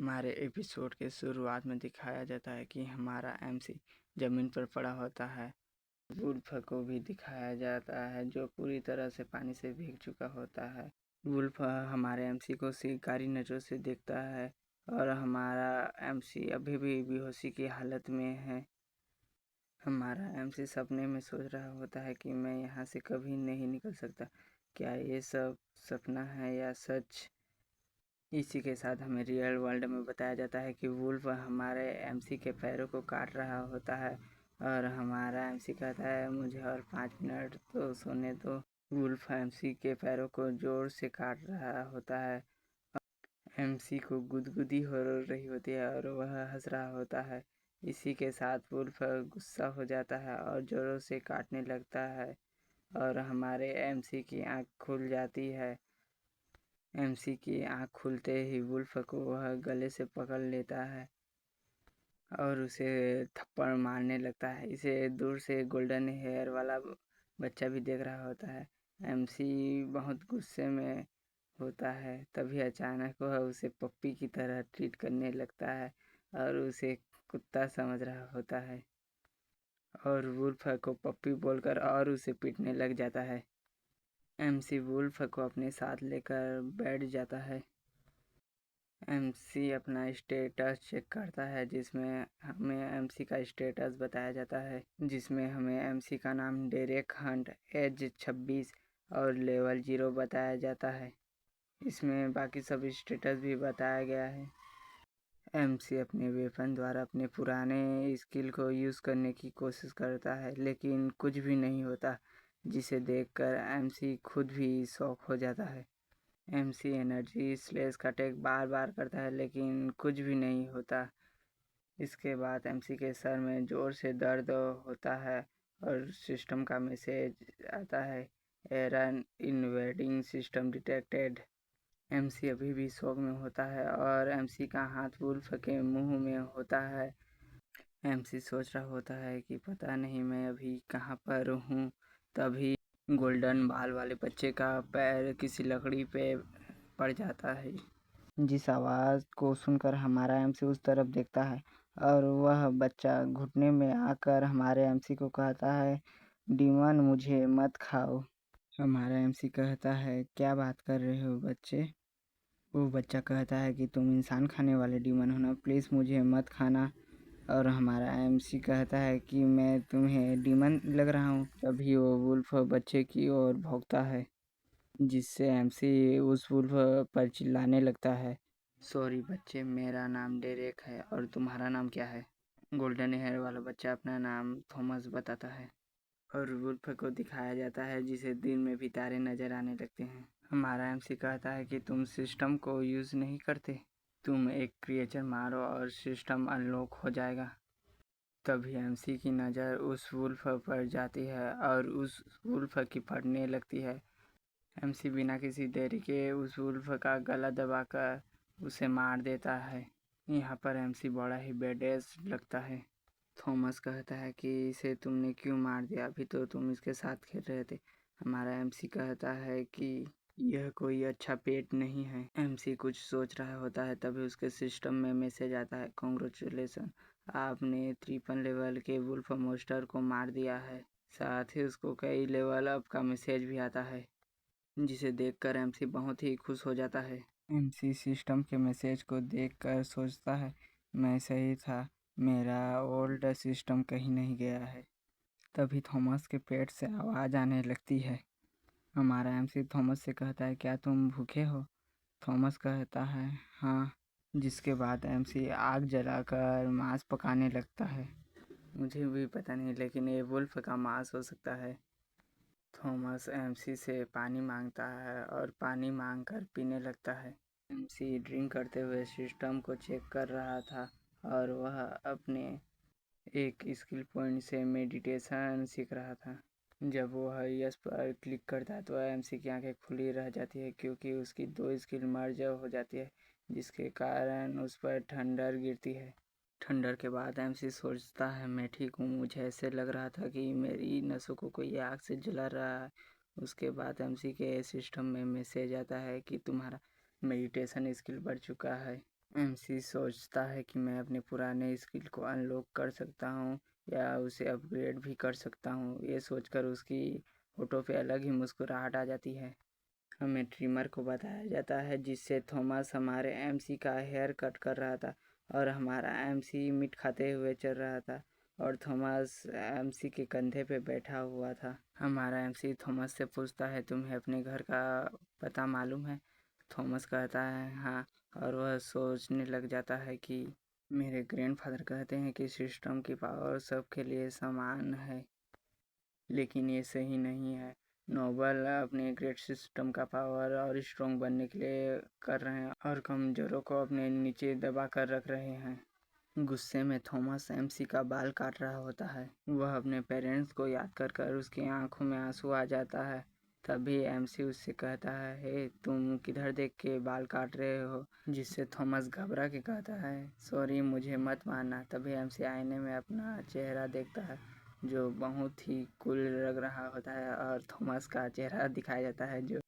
हमारे एपिसोड के शुरुआत में दिखाया जाता है कि हमारा एमसी ज़मीन पर पड़ा होता है। वुल्फ को भी दिखाया जाता है जो पूरी तरह से पानी से भीग चुका होता है। वुल्फ हमारे एमसी को शिकारी नज़रों से देखता है और हमारा एमसी अभी भी बेहोशी की हालत में है। हमारा एमसी सपने में सोच रहा होता है कि मैं यहाँ से कभी नहीं निकल सकता। क्या ये सब सपना है या सच? इसी के साथ हमें रियल वर्ल्ड में बताया जाता है कि वुल्फ हमारे एमसी के पैरों को काट रहा होता है और हमारा एमसी कहता है मुझे और 5 मिनट तो सोने दो। वुल्फ एमसी के पैरों को जोर से काट रहा होता है। एमसी को गुदगुदी हो रही होती है और वह हंस रहा होता है। इसी के साथ वुल्फ गुस्सा हो जाता है और जोरों से काटने लगता है और हमारे एमसी की आंख खुल जाती है। एमसी की आंख खुलते ही वुल्फ को वह गले से पकड़ लेता है और उसे थप्पड़ मारने लगता है। इसे दूर से गोल्डन हेयर वाला बच्चा भी देख रहा होता है। एमसी बहुत गुस्से में होता है। तभी अचानक वह उसे पप्पी की तरह ट्रीट करने लगता है और उसे कुत्ता समझ रहा होता है और वुल्फ को पप्पी बोलकर और उसे पीटने लग जाता है। एमसी वुल्फ को अपने साथ लेकर बैठ जाता है। एमसी अपना स्टेटस चेक करता है जिसमें हमें एमसी का स्टेटस बताया जाता है, जिसमें हमें एमसी का नाम डेरेक हंट, एज 26 और लेवल 0 बताया जाता है। इसमें बाकी सब स्टेटस भी बताया गया है। एमसी अपने वेपन द्वारा अपने पुराने स्किल को यूज़ करने की कोशिश करता है लेकिन कुछ भी नहीं होता, जिसे देखकर एमसी खुद भी शॉक हो जाता है। एमसी एनर्जी स्लेश का अटैक बार बार करता है लेकिन कुछ भी नहीं होता। इसके बाद एमसी के सर में ज़ोर से दर्द होता है और सिस्टम का मैसेज आता है, error invading system detected. MC अभी भी शॉक में होता है और एमसी का हाथ वुल्फ के मुंह में होता है। एमसी सोच रहा होता है कि पता नहीं मैं अभी कहाँ पर हूँ। तभी गोल्डन बाल वाले बच्चे का पैर किसी लकड़ी पे पड़ जाता है, जिस आवाज़ को सुनकर हमारा एमसी उस तरफ देखता है और वह बच्चा घुटने में आकर हमारे एमसी को कहता है, डीमन मुझे मत खाओ। हमारा एमसी कहता है, क्या बात कर रहे हो बच्चे? वो बच्चा कहता है कि तुम इंसान खाने वाले डीमन हो ना, प्लीज़ मुझे मत खाना। और हमारा एमसी कहता है कि मैं तुम्हें डीमन लग रहा हूँ। तभी वो वुल्फ बच्चे की ओर भौंकता है, जिससे एमसी उस वुल्फ पर चिल्लाने लगता है, सॉरी बच्चे, मेरा नाम डेरेक है और तुम्हारा नाम क्या है? गोल्डन हेयर वाला बच्चा अपना नाम थॉमस बताता है और वुल्फ को दिखाया जाता है जिसे दिन में भी तारे नजर आने लगते हैं। हमारा एमसी कहता है कि तुम सिस्टम को यूज़ नहीं करते, तुम एक क्रिएचर मारो और सिस्टम अनलॉक हो जाएगा। तभी एमसी की नज़र उस वुल्फ पर जाती है और उस वुल्फ की फटने लगती है। एमसी बिना किसी देरी के उस वुल्फ का गला दबाकर उसे मार देता है। यहाँ पर एमसी बड़ा ही बेडेस लगता है। थॉमस कहता है कि इसे तुमने क्यों मार दिया, अभी तो तुम इसके साथ खेल रहे थे। हमारा एमसी कहता है कि यह कोई अच्छा पेट नहीं है। एमसी कुछ सोच रहा होता है तभी उसके सिस्टम में मैसेज आता है, कॉन्ग्रेचुलेसन, आपने 53 लेवल के वुल्फ मोस्टर को मार दिया है। साथ ही उसको कई लेवल अप का मैसेज भी आता है, जिसे देखकर एमसी बहुत ही खुश हो जाता है। एमसी सिस्टम के मैसेज को देखकर सोचता है, मैं सही था, मेरा ओल्ड सिस्टम कहीं नहीं गया है। तभी थॉमस के पेट से आवाज़ आने लगती है। हमारा एमसी थॉमस से कहता है, क्या तुम भूखे हो? थॉमस कहता है, हाँ। जिसके बाद एमसी आग जलाकर मांस पकाने लगता है। मुझे भी पता नहीं, लेकिन ये वुल्फ का मांस हो सकता है। थॉमस एमसी से पानी मांगता है और पानी मांगकर पीने लगता है। एमसी ड्रिंक करते हुए सिस्टम को चेक कर रहा था और वह अपने एक स्किल पॉइंट से मेडिटेशन सीख रहा था। जब वह यस पर क्लिक करता है तो एमसी की आंखें खुली रह जाती है क्योंकि उसकी 2 स्किल मर्ज हो जाती है, जिसके कारण उस पर ठंडर गिरती है। ठंडर के बाद एमसी सोचता है, मैं ठीक हूँ, मुझे ऐसे लग रहा था कि मेरी नसों को कोई आग से जला रहा है। उसके बाद एमसी के सिस्टम में मैसेज आता है कि तुम्हारा मेडिटेशन स्किल बढ़ चुका है। एमसी सोचता है कि मैं अपने पुराने स्किल को अनलॉक कर सकता हूँ या उसे अपग्रेड भी कर सकता हूँ। ये सोचकर उसकी होठों पे अलग ही मुस्कुराहट आ जाती है। हमें ट्रिमर को बताया जाता है जिससे थॉमस हमारे एमसी का हेयर कट कर रहा था और हमारा एमसी मीट खाते हुए चल रहा था और थॉमस एमसी के कंधे पे बैठा हुआ था। हमारा एमसी थॉमस से पूछता है, तुम्हें अपने घर का पता मालूम है? थॉमस कहता है हाँ, और वह सोचने लग जाता है कि मेरे ग्रैंडफादर कहते हैं कि सिस्टम की पावर सबके लिए समान है, लेकिन ये सही नहीं है। नोबल अपने ग्रेट सिस्टम का पावर और स्ट्रॉन्ग बनने के लिए कर रहे हैं और कमजोरों को अपने नीचे दबा कर रख रहे हैं। गुस्से में थॉमस एमसी का बाल काट रहा होता है। वह अपने पेरेंट्स को याद कर कर उसकी आंखों में आंसू आ जाता है। तभी एमसी उससे कहता है, हे तुम किधर देख के बाल काट रहे हो? जिससे थॉमस घबरा के कहता है, सॉरी मुझे मत मारना। तभी एमसी आईने में अपना चेहरा देखता है जो बहुत ही कूल लग रहा होता है और थॉमस का चेहरा दिखाया जाता है। जो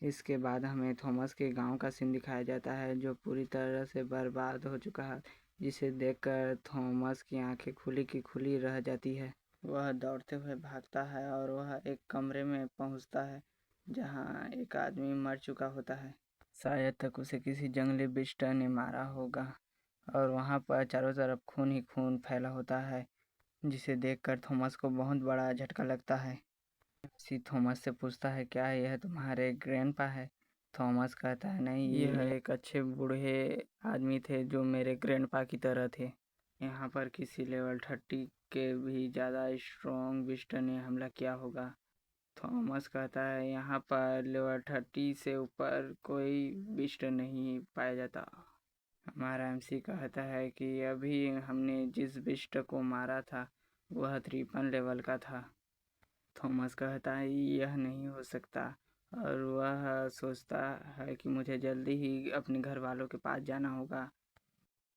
इसके बाद हमें थॉमस के गांव का सीन दिखाया जाता है जो पूरी तरह से बर्बाद हो चुका है, जिसे देखकर थॉमस की आंखें खुली की खुली रह जाती है। वह दौड़ते हुए भागता है और वह एक कमरे में पहुंचता है जहां एक आदमी मर चुका होता है। शायद तक उसे किसी जंगली बिस्टर ने मारा होगा और वहां पर चारों तरफ खून ही खून फैला होता है, जिसे देखकर थॉमस को बहुत बड़ा झटका लगता है। सी थॉमस से पूछता है, क्या यह तुम्हारे ग्रैंडपा है? थॉमस कहता है, नहीं, यह एक अच्छे बूढ़े आदमी थे जो मेरे ग्रैंडपा की तरह थे। यहाँ पर किसी लेवल 30 के भी ज़्यादा स्ट्रॉन्ग बिस्टर ने हमला किया होगा। थॉमस कहता है, यहाँ पर लेवल 30 से ऊपर कोई बिस्टर नहीं पाया जाता। हमारा एमसी कहता है कि अभी हमने जिस बिस्टर को मारा था वह 53 लेवल का था। थॉमस कहता है, यह नहीं हो सकता, और वह सोचता है कि मुझे जल्दी ही अपने घर वालों के पास जाना होगा।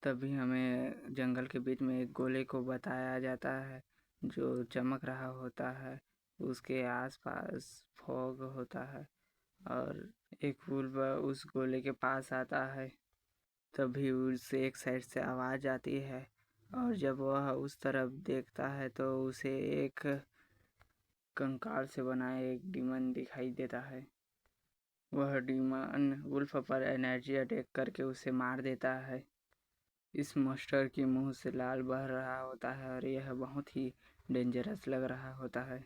तभी हमें जंगल के बीच में एक गोले को बताया जाता है जो चमक रहा होता है। उसके आसपास फॉग होता है और एक वुल्फ उस गोले के पास आता है। तभी उससे एक साइड से आवाज़ आती है और जब वह उस तरफ देखता है तो उसे एक कंकाल से बना एक डीमन दिखाई देता है। वह डीमन वुल्फ पर एनर्जी अटैक करके उसे मार देता है। इस मॉन्स्टर के मुंह से लाल बह रहा होता है और यह बहुत ही डेंजरस लग रहा होता है।